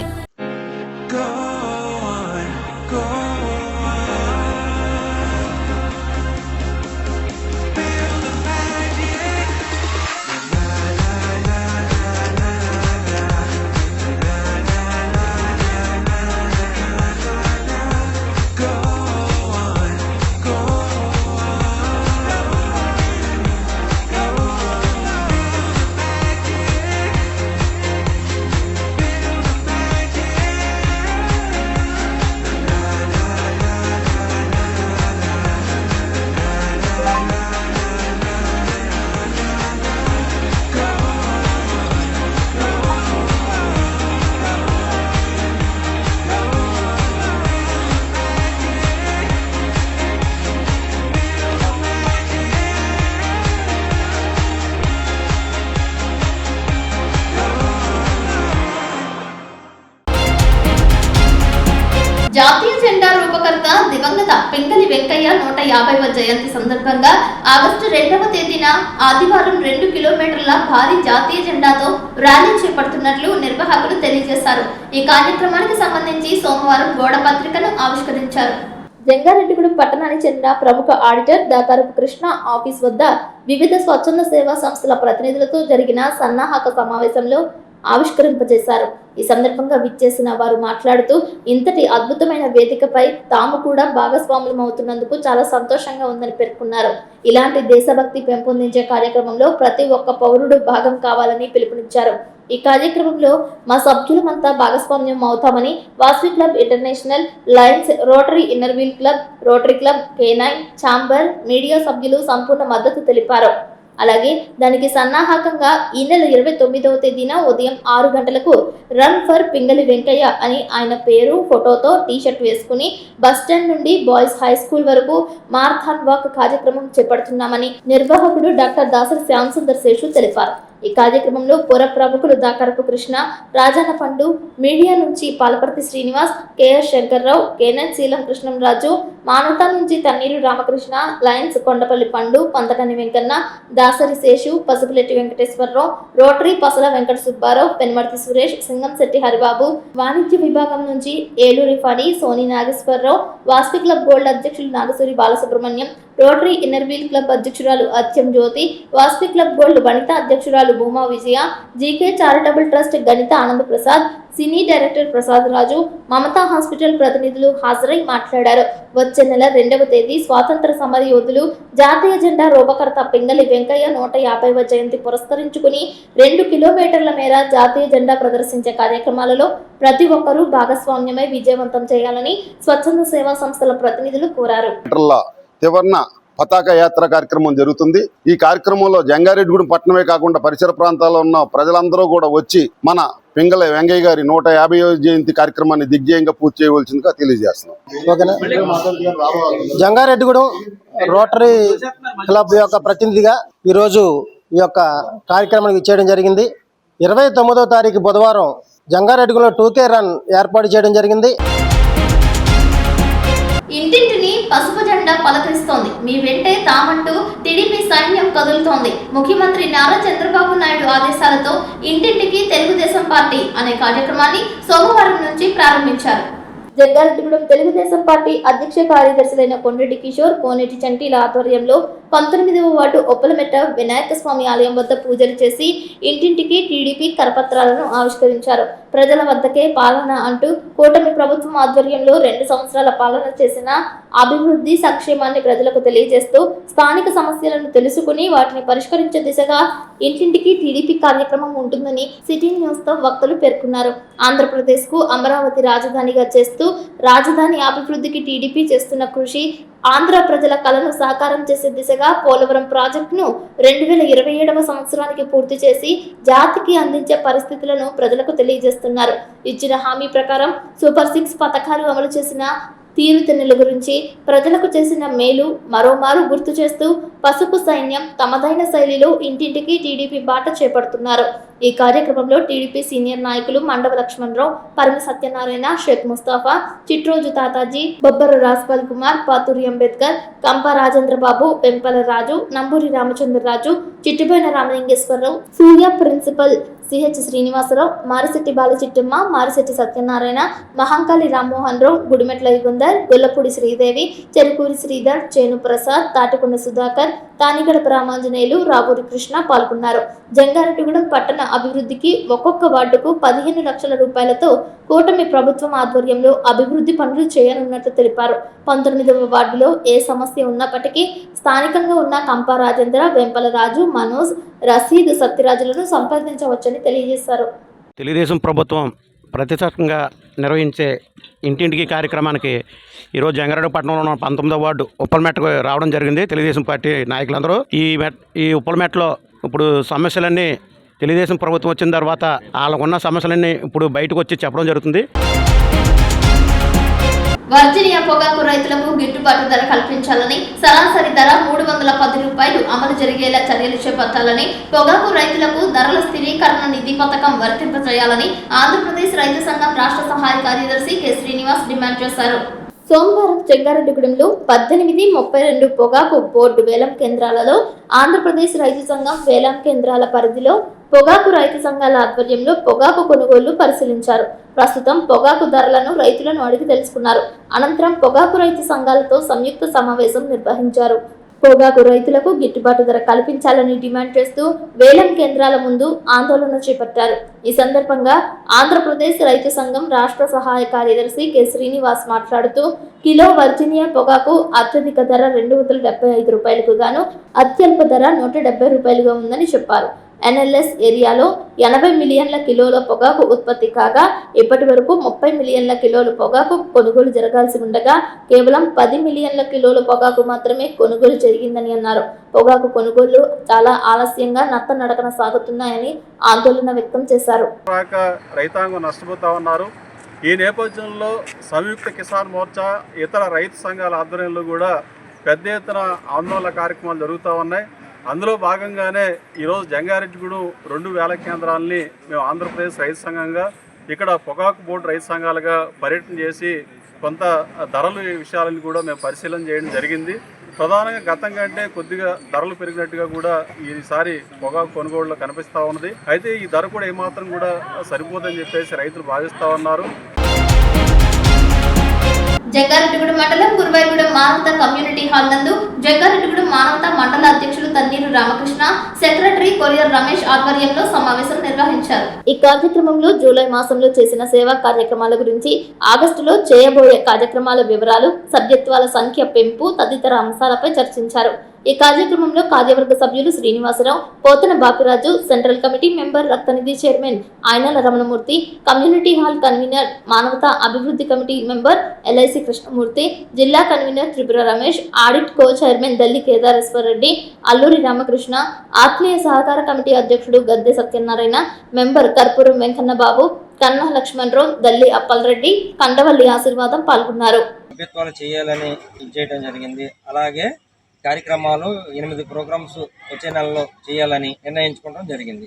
జాతీయ జెండా రూపకర్త దివంగత పింగళి వెంకయ్య 150వ జయంతి సందర్భంగా ఆగస్టు 2వ తేదీన ఆదివారం 2 కిలోమీటర్ల భారీ జాతీయ జెండాతో ర్యాలీ చేపడుతున్నట్లు నిర్వాహకులు తెలియజేశారు. ఈ కార్యక్రమానికి సంబంధించి సోమవారం గోడ పత్రికను ఆవిష్కరించారు. జంగారెడ్డిగూడెం పట్టణానికి చెందిన ప్రముఖ ఆడిటర్ దాకారపు కృష్ణ ఆఫీస్ వద్ద వివిధ స్వచ్ఛంద సేవా సంస్థల ప్రతినిధులతో జరిగిన సన్నాహక సమావేశంలో ఆవిష్కరింపజేశారు. ఈ సందర్భంగా విచ్చేసిన వారు మాట్లాడుతూ ఇంతటి అద్భుతమైన వేదికపై తాము కూడా భాగస్వాములం అవుతున్నందుకు చాలా సంతోషంగా ఉందని పేర్కొన్నారు. ఇలాంటి దేశభక్తి పెంపొందించే కార్యక్రమంలో ప్రతి ఒక్క పౌరుడు భాగం కావాలని పిలుపునిచ్చారు. ఈ కార్యక్రమంలో మా సభ్యులమంతా భాగస్వామ్యం అవుతామని Vasavi club international, Lions, Rotary Inner Wheel club, Rotary club, K9, chamber, media సభ్యులు సంపూర్ణ మద్దతు తెలిపారు. అలాగే దానికి సన్నాహకంగా ఈ నెల 29వ తేదీన ఉదయం 6 గంటలకు రన్ ఫర్ పింగళి వెంకయ్య అని ఆయన పేరు, ఫోటోతో టీషర్ట్ వేసుకుని బస్టాండ్ నుండి బాయ్స్ హై స్కూల్ వరకు మారథాన్ వాక్ కార్యక్రమం చేపడుతున్నామని నిర్వాహకుడు డాక్టర్ దాసరి శ్యామ్ సుందర్ శేషు తెలిపారు. ఈ కార్యక్రమంలో పుర ప్రముఖులు దాకారపు కృష్ణ, రాజన్న పండు, మీడియా నుంచి పాలపర్తి శ్రీనివాస్, KR శంకర్రావు, K9 శీలం కృష్ణంరాజు, మానవతా నుంచి తన్నీరు రామకృష్ణ, లయన్స్ కొండపల్లి పండు, పంతకని వెంకన్న, దాసరి శేషు, పసుపులెట్టి వెంకటేశ్వరరావు, రోటరీ పసల వెంకట సుబ్బారావు, పెన్మర్తి సురేష్, సింగంశెట్టి హరిబాబు, వాణిజ్య విభాగం నుంచి ఏలూరి ఫణి, సోని నాగేశ్వరరావు, వాసవి క్లబ్ గోల్డ్ అధ్యక్షులు Nagasuri Balasubrahmanyam, Rotary Inner Wheel club అధ్యక్షురాలు అత్యం జ్యోతి, వాసవి క్లబ్ గోల్డ్ వనిత అధ్యక్షురాలు Bhuma Vijaya, GK charitable trust Ganitha Anand Prasad, cine director Prasad Raju, Mamata hospital ప్రతినిధులు హాజరై మాట్లాడారు. వచ్చే నెల 2వ తేదీ స్వాతంత్ర సమర యోధులు జాతీయ జెండా రూపకర్త పింగళి వెంకయ్య 150వ జయంతి పురస్కరించుకుని 2 కిలోమీటర్ల మేర జాతీయ జెండా ప్రదర్శించే కార్యక్రమాలలో ప్రతి ఒక్కరూ భాగస్వామ్యమై విజయవంతం చేయాలని స్వచ్ఛంద సేవా సంస్థల ప్రతినిధులు కోరారు. త్రివర్ణ పతాక యాత్ర కార్యక్రమం జరుగుతుంది. ఈ కార్యక్రమంలో జంగారెడ్డిగూడెం పట్టణమే కాకుండా పరిసర ప్రాంతాల్లో ఉన్న ప్రజలందరూ కూడా వచ్చి మన పింగళి వెంకయ్య గారి 150వ జయంతి కార్యక్రమాన్ని దిగ్విజయంగా పూర్తి చేయవలసిందిగా తెలియజేస్తున్నాం. జంగారెడ్డిగూడెం రోటరీ క్లబ్ యొక్క ప్రతినిధిగా ఈరోజు ఈ యొక్క కార్యక్రమానికి ఇచ్చేయడం జరిగింది. 29వ తారీఖు బుధవారం జంగారెడ్డిగూడెంలో 2K రన్ ఏర్పాటు చేయడం జరిగింది. ఇంటింటిని పసుపు జెండా పలకరిస్తోంది, మీ వెంటే తామంటూ టీడీపీ సైన్యం కదులుతోంది. ముఖ్యమంత్రి నారా చంద్రబాబు నాయుడు ఆదేశాలతో ఇంటింటికి తెలుగుదేశం పార్టీ అనే కార్యక్రమాన్ని సోమవారం నుంచి ప్రారంభించారు. జంగారెడ్డిగూడెం తెలుగుదేశం పార్టీ అధ్యక్ష కార్యదర్శులైన కొండ్రెడ్డి కిషోర్, కోనేటి చంటీల ఆధ్వర్యంలో 19వ వార్డు ఒప్పలమెట్ట వినాయక స్వామి ఆలయం వద్ద పూజలు చేసి ఇంటింటికి టీడీపీ కరపత్రాలను ఆవిష్కరించారు. ప్రజల వద్దకే పాలన అంటూ కూటమి ప్రభుత్వం ఆధ్వర్యంలో 2 సంవత్సరాల పాలన చేసిన అభివృద్ధి సంక్షేమాన్ని ప్రజలకు తెలియజేస్తూ స్థానిక సమస్యలను తెలుసుకుని వాటిని పరిష్కరించే దిశగా ఇంటింటికి టీడీపీ కార్యక్రమం ఉంటుందని సిటీ న్యూస్ తో వక్తలు పేర్కొన్నారు. ఆంధ్రప్రదేశ్ కు అమరావతి రాజధానిగా చేస్తూ రాజధాని అభివృద్ధికి టీడీపీ చేస్తున్న కృషి, ఆంధ్ర ప్రజల కలను సాకారం చేసే దిశగా పోలవరం ప్రాజెక్టును 2027వ సంవత్సరానికి పూర్తి చేసి జాతికి అందించే పరిస్థితులను ప్రజలకు తెలియజేస్తున్నారు. ఇచ్చిన హామీ ప్రకారం సూపర్ 6 పథకాలు అమలు చేసిన తీరుతెన్నుల గురించి, ప్రజలకు చేసిన మేలు మరోమారు గుర్తు చేస్తూ పసుపు సైన్యం తమదైన శైలిలో ఇంటింటికి టీడీపీ బాట చేపడుతున్నారు. ఈ కార్యక్రమంలో టీడీపీ సీనియర్ నాయకులు మండవ లక్ష్మణరావు, పరిమి సత్యనారాయణ, షేక్ ముస్తాఫా, చిట్రోజు తాతాజీ, బొబ్బర రాజ్పాల్ కుమార్, పాతూరి అంబేద్కర్, కంప రాజేంద్రబాబు, వెంపల రాజు, నంబూరి రామచంద్రరాజు, చిట్టిబోయిన రామలింగేశ్వరరావు, సూర్య ప్రిన్సిపల్ CH శ్రీనివాసరావు, మారిశెట్టి బాలచిట్టమ్మ, మారిశెట్టి సత్యనారాయణ, మహంకాళి రామ్మోహన్ రావు, గుడిమెట్ల యుగంధర్, గొల్లపూడి శ్రీదేవి, చెరుకూరి శ్రీధర్, చేను ప్రసాద్, తాటికొండ సుధాకర్, తానిగడప రామాంజనేయులు, రావూరి కృష్ణ పాల్గొన్నారు. జంగారెడ్డిగూడెం పట్టణ అభివృద్ధికి ఒక్కొక్క వార్డుకు 15 లక్షల రూపాయలతో కూటమి ప్రభుత్వం ఆధ్వర్యంలో అభివృద్ధి పనులు చేయనున్నట్లు తెలిపారు. 19వ వార్డులో ఏ సమస్య ఉన్నప్పటికీ స్థానికంగా ఉన్న కంప రాజేంద్ర, వెంపల రాజు, మనోజ్, రసీద్, సత్యరాజులను సంప్రదించవచ్చని తెలియజేశారు. తెలుగుదేశం ప్రభుత్వం ప్రతిష్టాత్మకంగా నిర్వహించే ఇంటింటికి కార్యక్రమానికి ఈరోజు జంగారెడ్డి పట్టణంలో ఉన్న 19వ వార్డు ఉప్పలమెట్టకు రావడం జరిగింది. తెలుగుదేశం పార్టీ నాయకులందరూ ఈ ఉప్పలమెట్టలో ఇప్పుడు సమస్యలన్నీ తెలుగుదేశం ప్రభుత్వం వచ్చిన తర్వాత వాళ్ళకున్న సమస్యలన్నీ ఇప్పుడు బయటకు వచ్చి చెప్పడం జరుగుతుంది. వర్జీనియా పొగాకు రైతులకు గిట్టుబాటు ధర కల్పించాలని, సరాసరి ధర 310 రూపాయలు అమలు జరిగేలా చర్యలు చేపట్టాలని, పొగాకు రైతులకు ధరల స్థిరీకరణ నిధి పథకం వర్తింపజేయాలని ఆంధ్రప్రదేశ్ రైతు సంఘం రాష్ట్ర సహాయ కార్యదర్శి కె శ్రీనివాస్ డిమాండ్ చేశారు. సోమవారం జంగారెడ్డిగూడెంలో 1832 పొగాకు బోర్డు వేలం కేంద్రాలలో ఆంధ్రప్రదేశ్ రైతు సంఘం వేలం కేంద్రాల పరిధిలో పొగాకు రైతు సంఘాల ఆధ్వర్యంలో పొగాకు కొనుగోళ్లు పరిశీలించారు. ప్రస్తుతం పొగాకు ధరలను రైతులను అడిగి తెలుసుకున్నారు. అనంతరం పొగాకు రైతు సంఘాలతో సంయుక్త సమావేశం నిర్వహించారు. పొగాకు రైతులకు గిట్టుబాటు ధర కల్పించాలని డిమాండ్ చేస్తూ వేలం కేంద్రాల ముందు ఆందోళన చేపట్టారు. ఈ సందర్భంగా ఆంధ్రప్రదేశ్ రైతు సంఘం రాష్ట్ర సహాయ కార్యదర్శి కె శ్రీనివాస్ మాట్లాడుతూ కిలో వర్జీనియా పొగాకు అత్యధిక ధర 275 రూపాయలకు గాను అత్యల్ప ధర 170 రూపాయలుగా ఉందని చెప్పారు. NLS ఏరియాలో 80 మిలియన్ల కిలోల పొగాకు ఉత్పత్తి కాగా ఇప్పటి వరకు 30 మిలియన్ల కిలోల పొగాకు కొనుగోలు జరగాల్సి ఉండగా కేవలం 10 మిలియన్ల కిలోల పొగాకు మాత్రమే కొనుగోలు జరిగిందని అన్నారు. పొగాకు కొనుగోళ్లు చాలా ఆలస్యంగా నత్తనడకన సాగుతున్నాయని ఆందోళన వ్యక్తం చేశారు. రైతాంగం నష్టపోతా ఉన్నారు. ఈ నేపథ్యంలో సంయుక్త కిసాన్ మోర్చా ఇతర రైతు సంఘాల ఆధ్వర్యంలో కూడా పెద్ద ఎత్తున ఆందోళన కార్యక్రమాలు జరుగుతూ ఉన్నాయి. అందులో భాగంగానే ఈరోజు జంగారెడ్డిగూడెం 2 వేల కేంద్రాలని మేము ఆంధ్రప్రదేశ్ రైతు సంఘంగా ఇక్కడ పొగాకు బోర్డు రైతు సంఘాలుగా పర్యటన చేసి కొంత ధరలు విషయాలను కూడా మేము పరిశీలన చేయడం జరిగింది. ప్రధానంగా గతం కంటే కొద్దిగా ధరలు పెరిగినట్టుగా కూడా ఈసారి పొగాకు కొనుగోలులో కనిపిస్తూ ఉన్నది. అయితే ఈ ధర కూడా ఏమాత్రం కూడా సరిపోదని చెప్పేసి రైతులు భావిస్తూ ఉన్నారు. జంగారెడ్డిగూడెం మండలం గురువాయిగూడెం మానవత కమ్యూనిటీ హాల్ నందు జంగారెడ్డిగూడెం మానవత మండల అధ్యక్షులు తన్నీరు రామకృష్ణ, సెక్రటరీ కొరియర్ రమేష్ ఆధ్వర్యంలో సమావేశం నిర్వహించారు. ఈ కార్యక్రమంలో జూలై మాసంలో చేసిన సేవా కార్యక్రమాల గురించి, ఆగస్టులో చేయబోయే కార్యక్రమాల వివరాలు, సభ్యత్వాల సంఖ్య పెంపు తదితర అంశాలపై చర్చించారు. ఈ కార్యక్రమంలో కార్యవర్గ సభ్యులు Srinivasarao, Pothana Bapiraju, central committee member రక్తనిధి చైర్మన్ ఆయనల రమణమూర్తి, కమ్యూనిటీ హాల్ కన్వీనర్ మానవతా అభివృద్ధి కమిటీ మెంబర్ LIC కృష్ణమూర్తి, జిల్లా convener Tripura Ramesh, audit co chairman Dalli Kedareswara Reddy, Alluri Ramakrishna, ఆత్మీయ సహకార కమిటీ అధ్యక్షుడు గద్దె సత్యనారాయణ, మెంబర్ కర్పూరం వెంకన్న బాబు, కన్నా లక్ష్మణరావు, దల్లి అప్పలరెడ్డి, కండవల్లి ఆశీర్వాదం పాల్గొన్నారు. చేయాలని చేయడం జరిగింది. అలాగే కార్యక్రమాలు 8 ప్రోగ్రామ్స్ వచ్చే నెలలో చేయాలని నిర్ణయించుకోవడం జరిగింది.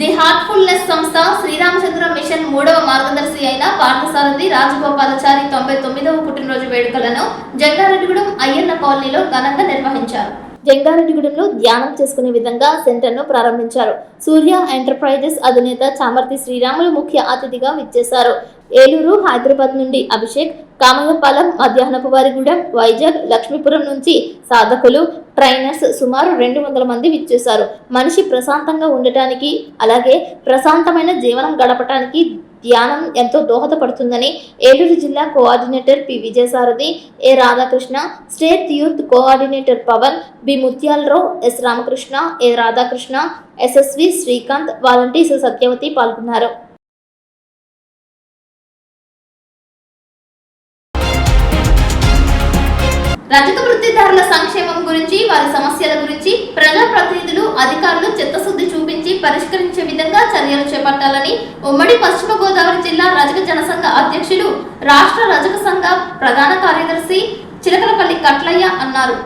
ది హార్ట్ఫుల్నెస్ సంస్థ శ్రీరామచంద్ర మిషన్ 3వ మార్గదర్శి అయిన పార్థసారథి రాజగోపాలాచారి 99వ పుట్టినరోజు వేడుకలను జంగారెడ్డిగూడెం అయ్యన్న కాలనీలో ఘనంగా నిర్వహించారు. జంగారెడ్డిగూడెంలో ధ్యానం చేసుకునే విధంగా సెంటర్ను ప్రారంభించారు. సూర్య ఎంటర్ప్రైజెస్ అధినేత చామర్తి శ్రీరాములు ముఖ్య అతిథిగా విచ్చేశారు. ఏలూరు, హైదరాబాద్ నుండి అభిషేక్, కామయ్యపాలెం, మధ్యాహ్నపు వారిగూడెం, వైజాగ్, లక్ష్మీపురం నుంచి సాధకులు, ట్రైనర్స్ సుమారు 200 మంది విచ్చేశారు. మనిషి ప్రశాంతంగా ఉండటానికి, అలాగే ప్రశాంతమైన జీవనం గడపటానికి ధ్యానం ఎంతో దోహదపడుతుందని ఏలూరు జిల్లా coordinator P Vijayasarathi, A Radhakrishna, state youth coordinator Pavan, B Muthyalarao, S Ramakrishna, A Radhakrishna, SSV Srikanth, volunteers Satyavathi పాల్గొన్నారు. రజక వృత్తిదారుల సంక్షేమం గురించి, వారి సమస్యల గురించి ప్రజాప్రతినిధులు, అధికారులు చిత్తశుద్ధి చూపించి పరిష్కరించే విధంగా చర్యలు చేపట్టాలని ఉమ్మడి పశ్చిమ గోదావరి జిల్లా రజక జనసంఘ అధ్యక్షులు, రాష్ట్ర రజక సంఘ ప్రధాన కార్యదర్శి చిలకలపల్లి కట్లయ్య అన్నారు.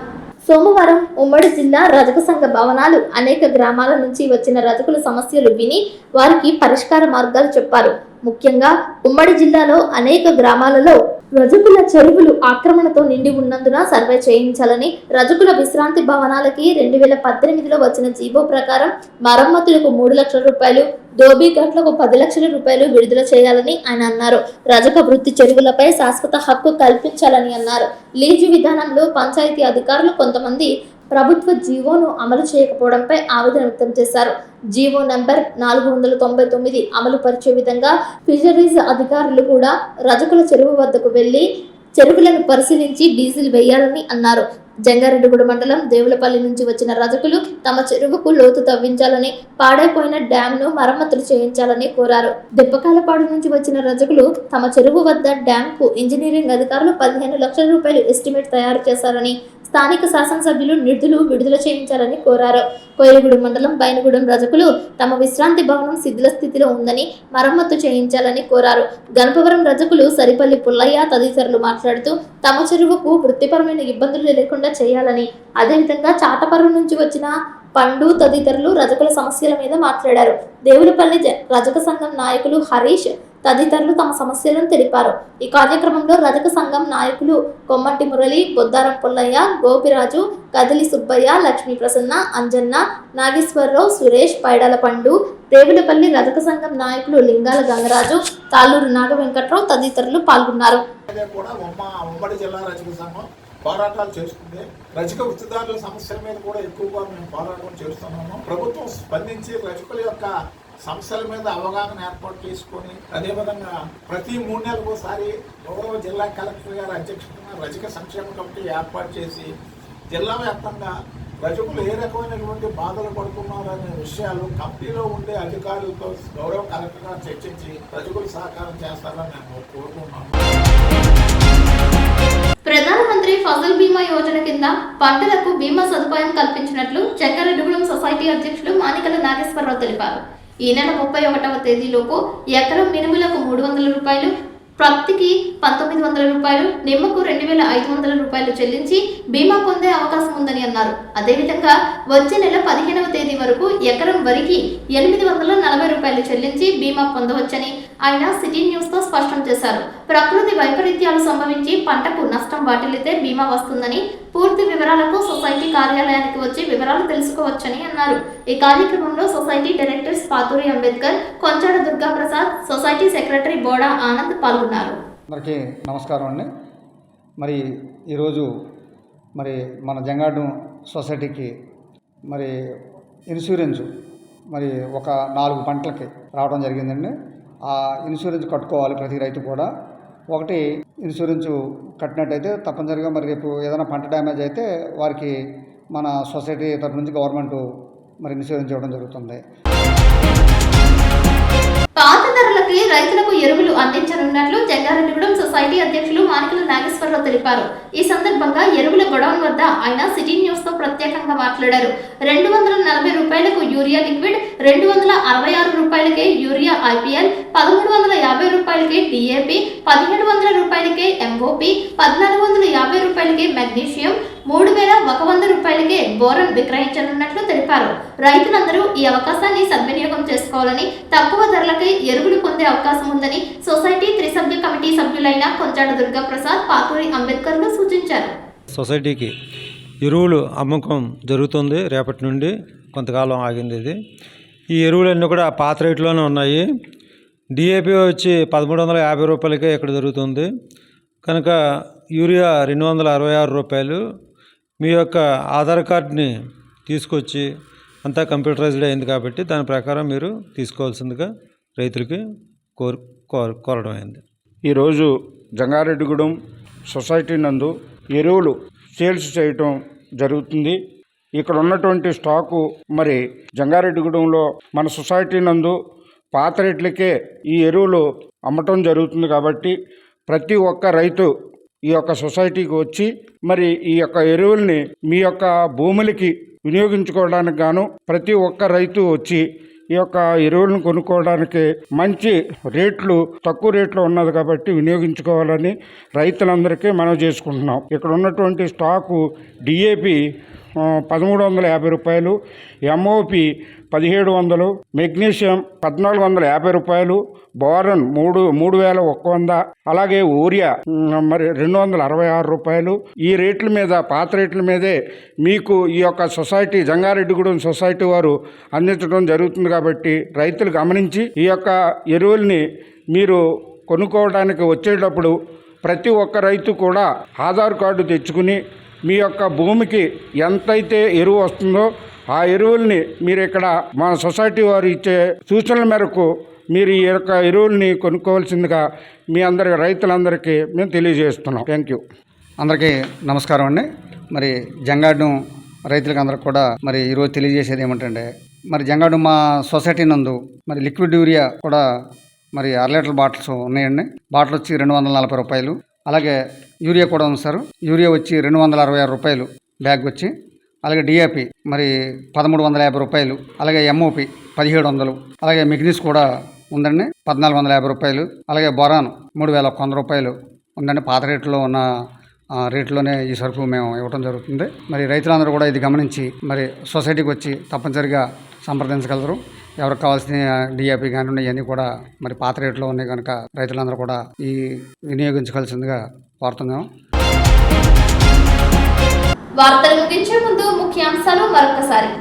సోమవారం ఉమ్మడి జిల్లా రజక సంఘ భవనాలు అనేక గ్రామాల నుంచి వచ్చిన రజకుల సమస్యలు విని వారికి పరిష్కార మార్గాలు చెప్పారు. ముఖ్యంగా ఉమ్మడి జిల్లాలో అనేక గ్రామాలలో రజకుల చెరువులు ఆక్రమణతో నిండి ఉన్నందున సర్వే చేయించాలని, రజకుల విశ్రాంతి భవనాలకి 2018లో వచ్చిన జీవో ప్రకారం మరమ్మతులకు 3 లక్షల రూపాయలు, దోబీ ఘట్లకు 10 లక్షల రూపాయలు విడుదల చేయాలని ఆయన అన్నారు. రజక వృత్తి చెరువులపై శాశ్వత హక్కు కల్పించాలని అన్నారు. లీజు విధానంలో పంచాయతీ అధికారులు కొంతమంది ప్రభుత్వ జీవోను అమలు చేయకపోవడంపై ఆవేదన వ్యక్తం చేశారు. జీవో నంబర్ 499 అమలు పరిచే విధంగా ఫిషరీస్ అధికారులు కూడా రజకుల చెరువు వద్దకు వెళ్లి చెరువులను పరిశీలించి డీజిల్ వేయాలని అన్నారు. జంగారెడ్డిగూడెం మండలం దేవులపల్లి నుంచి వచ్చిన రజకులు తమ చెరువుకు లోతు తవ్వించాలని, పాడైపోయిన డ్యాంను మరమ్మతులు చేయించాలని కోరారు. దెప్పకాలపాడు నుంచి వచ్చిన రజకులు తమ చెరువు వద్ద డ్యాంకు ఇంజనీరింగ్ అధికారులు 15 లక్షల రూపాయలు ఎస్టిమేట్ తయారు చేశారని, స్థానిక శాసనసభ్యులు నిధులు విడుదల చేయించాలని కోరారు. కోయిలగూడెం మండలం బైనగూడెం రజకులు తమ విశ్రాంతి భవనం శిథిల స్థితిలో ఉందని మరమ్మతు చేయించాలని కోరారు. గణపవరం రజకులు సరిపల్లి పుల్లయ్య తదితరులు మాట్లాడుతూ తమ చెరువుకు వృత్తిపరమైన ఇబ్బందులు లేకుండా చేయాలని, అదేవిధంగా చాటపర్రు నుంచి వచ్చిన పండు తదితరులు రజకుల సమస్యల మీద మాట్లాడారు. దేవులపల్లి రజక సంఘం నాయకులు హరీష్ తదితరులు తమ సమస్యలను తెలిపారు. ఈ కార్యక్రమంలో రజక సంఘం నాయకులు కొమ్మటి మురళి, బొద్దారం పుల్లయ్య, గోపిరాజు, కదిలి సుబ్బయ్య, లక్ష్మీ ప్రసన్న, అంజన్న, నాగేశ్వరరావు, సురేష్, పైడాల పండు, దేవులపల్లి రజక సంఘం నాయకులు లింగాల గంగరాజు, తాళ్ళూరు నాగ వెంకట్రావు తదితరులు పాల్గొన్నారు. ఉమ్మడి జిల్లా రజక సంఘం పోరాటాలు చేస్తుంది. రజక వృత్తిదారుల సమస్యల మీద కూడా ఎక్కువగా మేము పోరాటం చేస్తున్నాము. ప్రభుత్వం స్పందించి రజకుల యొక్క సమస్యల మీద అవగాహన ఏర్పాటు చేసుకొని, అదేవిధంగా ప్రతి 3 నెలలకు ఒకసారి గౌరవ జిల్లా కలెక్టర్ గారి అధ్యక్షతన రజక సంక్షేమ కమిటీ ఏర్పాటు చేసి జిల్లా వ్యాప్తంగా రజకులు ఏ రకమైనటువంటి బాధలు పడుతున్నారనే విషయాలు కమిటీలో ఉండే అధికారులతో గౌరవ కలెక్టర్ గారు చర్చించి రజకులు సహకారం చేస్తారని మేము కోరుకుంటున్నాము. ప్రధానమంత్రి ఫసల్ బీమా యోజన కింద పంటలకు బీమా సదుపాయం కల్పించినట్లు జంగారెడ్డిగూడెం సొసైటీ అధ్యక్షులు మానికల నాగేశ్వరరావు తెలిపారు. ఈ నెల 31వ తేదీలోపు ఎకరం మినుములకు 300 రూపాయలు, ప్రత్తికి 1900 రూపాయలు, నిమ్మకు 2500 రూపాయలు చెల్లించి బీమా పొందే అవకాశం ఉందని అన్నారు. అదేవిధంగా వచ్చే నెల 15వ తేదీ వరకు ఎకరం వరికి 840 రూపాయలు చెల్లించి బీమా పొందవచ్చని ఆయన సిటీ న్యూస్ తో స్పష్టం చేశారు. ప్రకృతి వైపరీత్యాలు సంభవించి పంటకు నష్టం వాటిల్లితే బీమా వస్తుందని, పూర్తి వివరాలకు సొసైటీ కార్యాలయానికి వచ్చి వివరాలు తెలుసుకోవచ్చని అన్నారు. ఈ కార్యక్రమంలో society directors Pathuri Ambedkar, Konchada Durga Prasad, society secretary Boda Anand పాల్గొన్నారు. అందరికీ నమస్కారం అండి. మరి ఈరోజు మరి మన జంగారెడ్డి సొసైటీకి మరి ఇన్సూరెన్స్ మరి ఒక 4 పంటలకి రావడం జరిగిందండి. ఆ ఇన్సూరెన్స్ కట్టుకోవాలి ప్రతి రైతు కూడా. ఒకటి ఇన్సూరెన్స్ కట్టినట్టయితే తప్పనిసరిగా మరి రేపు ఏదైనా పంట డ్యామేజ్ అయితే వారికి మన సొసైటీ తరఫు నుంచి గవర్నమెంట్ మరి ఇన్సూరెన్స్ ఇవ్వడం జరుగుతుంది. పాత ధరలకి రైతులకు ఎరువులు అందించనున్నట్లు జంగారెడ్డిగూడెం సొసైటీ అధ్యక్షులు మానికల నాగేశ్వరరావు తెలిపారు. ఈ సందర్భంగా ఎరువుల గొడౌన్ వద్ద ఆయన సిటీ న్యూస్ తో ప్రత్యేకంగా మాట్లాడారు. 240 రూపాయలకు యూరియా లిక్విడ్, 266 రూపాయలకే యూరియా IPL, 1350 రూపాయలకే DAP, 1700 రూపాయలకే MOP, 1450 రూపాయలకే మెగ్నీషియం, 3100 రూపాయలకే బోరన్ విక్రయించనున్నట్లు తెలిపారు. రైతులందరూ ఈ అవకాశాన్ని సద్వినియోగం చేసుకోవాలని, తక్కువ ధరలకే ఎరువులు పొందే అవకాశం ఉందని సొసైటీ త్రిసభ్య కమిటీ సభ్యులైన కొంచాడ దుర్గా ప్రసాద్, పాతూరి అంబేద్కర్లు సూచించారు. సొసైటీకి ఎరువులు అమ్మకం జరుగుతుంది. రేపటి నుండి కొంతకాలం ఆగింది ఇది. ఈ ఎరువులన్నీ కూడా పాత రేట్లోనే ఉన్నాయి. DAP వచ్చి 1350 రూపాయలకే ఇక్కడ దొరుకుతుంది కనుక యూరియా 266 రూపాయలు. మీ యొక్క ఆధార్ కార్డుని తీసుకొచ్చి అంతా కంప్యూటరైజ్డ్ అయింది కాబట్టి దాని ప్రకారం మీరు తీసుకోవాల్సిందిగా రైతులకి కోరడం అయింది. ఈరోజు జంగారెడ్డిగూడెం సొసైటీ నందు ఎరువులు సేల్స్ చేయటం జరుగుతుంది. ఇక్కడ ఉన్నటువంటి స్టాకు మరి జంగారెడ్డిగూడెంలో మన సొసైటీ నందు పాత రేట్లకే ఈ ఎరువులు అమ్మటం జరుగుతుంది కాబట్టి ప్రతి ఒక్క రైతు ఈ యొక్క సొసైటీకి వచ్చి మరి ఈ యొక్క ఎరువుల్ని మీ యొక్క భూములకి వినియోగించుకోవడానికి గాను ప్రతి ఒక్క రైతు వచ్చి ఈ యొక్క ఎరువులను కొనుక్కోవడానికి మంచి రేట్లు, తక్కువ రేట్లో ఉన్నది కాబట్టి వినియోగించుకోవాలని రైతులందరికీ మనం చేసుకుంటున్నాం. ఇక్కడ ఉన్నటువంటి స్టాకు DAP 1350 రూపాయలు, MOP 1700, మెగ్నీషియం 1450 రూపాయలు, బోరన్ 3100, అలాగే యూరియా మరి 266 రూపాయలు. ఈ రేట్ల మీద, పాత రేట్ల మీదే మీకు ఈ యొక్క సొసైటీ జంగారెడ్డిగూడెం సొసైటీ వారు అందించడం జరుగుతుంది కాబట్టి రైతులు గమనించి ఈ యొక్క ఎరువుల్ని మీరు కొనుక్కోవడానికి వచ్చేటప్పుడు ప్రతి ఒక్క రైతు కూడా ఆధార్ కార్డు తెచ్చుకుని మీ యొక్క భూమికి ఎంతైతే ఎరువు వస్తుందో ఆ ఎరువుల్ని మీరు ఇక్కడ మన సొసైటీ వారు ఇచ్చే సూచనల మేరకు మీరు ఈ యొక్క ఎరువుల్ని కొనుక్కోవాల్సిందిగా మీ అందరి రైతులందరికీ మేము తెలియజేస్తున్నాం. Thank you. అందరికీ నమస్కారం అండి. మరి జంగారెడ్డిగూడెం రైతులకు అందరికి కూడా మరి ఈరోజు తెలియజేసేది ఏమిటంటే మరి జంగారెడ్డిగూడెం మా సొసైటీ నందు మరి లిక్విడ్ యూరియా కూడా మరి 6 లీటర్ల బాటిల్స్ ఉన్నాయండి. బాటిల్ వచ్చి 240 రూపాయలు. అలాగే యూరియా కూడా ఉంది సార్. యూరియా వచ్చి 266 రూపాయలు. బ్యాగ్ వచ్చి, అలాగే డిఏపి మరి 1350 రూపాయలు, అలాగే ఎంఓపి 1700, అలాగే మిగ్నీస్ కూడా ఉందండి 1450 రూపాయలు, అలాగే బొరాన్ 3100 రూపాయలు ఉందండి. పాత రేట్లో ఉన్న రేట్లోనే ఈ సరుకు మేము ఇవ్వడం జరుగుతుంది. మరి రైతులందరూ కూడా ఇది గమనించి మరి సొసైటీకి వచ్చి తప్పనిసరిగా సంప్రదించగలరు. ఎవరికి కావాల్సిన డిఏపి కానివ్వండి ఇవన్నీ కూడా మరి పాత రేట్లో ఉన్నాయి కనుక రైతులందరూ కూడా ఈ వినియోగించుకోవాల్సిందిగా కోరుతున్నాము. వార్తలు ముగించే ముందు ముఖ్యాంశాలు మరొకసారి.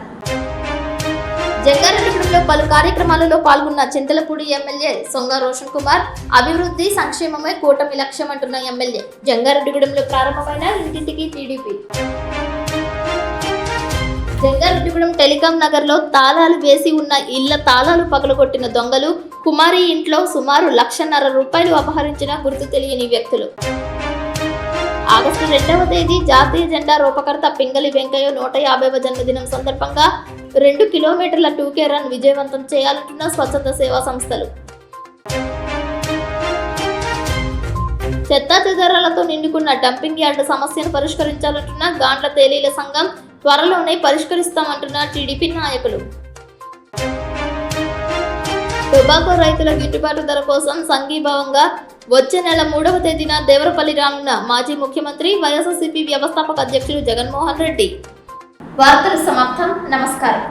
జంగారెడ్డిగూడెంలో పలు కార్యక్రమాలలో పాల్గొన్న చింతలపూడి ఎమ్మెల్యే సొంగ రోషన్ కుమార్. అభివృద్ధి సంక్షేమమే కూటమి లక్ష్యం అంటున్న ఎమ్మెల్యే. జంగారెడ్డిగూడెంలో ప్రారంభమైన ఇంటింటికి టీడీపీ. జంగారెడ్డిగూడెం టెలికాం నగర్ లో తాళాలు వేసి ఉన్న ఇళ్ల తాళాలు పగలగొట్టిన దొంగలు. కుమారి ఇంట్లో సుమారు 1,50,000 రూపాయలు అపహరించిన గుర్తు తెలియని వ్యక్తులు. ఆగస్టు 2వ తేదీ జాతీయ జెండా రూపకర్త పింగళి వెంకయ్య 150వ జన్మదినం సందర్భంగా 2 కిలోమీటర్ల 2K రన్ విజయవంతం చేయాలంటున్న స్వచ్ఛంద సేవా సంస్థలు. చెత్తా చెదారాలతో నిండుకున్న డంపింగ్ యార్డు సమస్యను పరిష్కరించాలంటున్న గాండ్ల తేలీల సంఘం. త్వరలోనే పరిష్కరిస్తామంటున్న టీడీపీ నాయకులు. టొబాకో రైతుల గిట్టుబాటు ధర కోసం సంఘీభావంగా వచ్చే నెల 3వ తేదీన దేవరపల్లి రానున్న మాజీ ముఖ్యమంత్రి వైఎస్ఆర్సీపీ వ్యవస్థాపక అధ్యక్షులు జగన్మోహన్ రెడ్డి. వార్తలు సమాప్తం. నమస్కారం.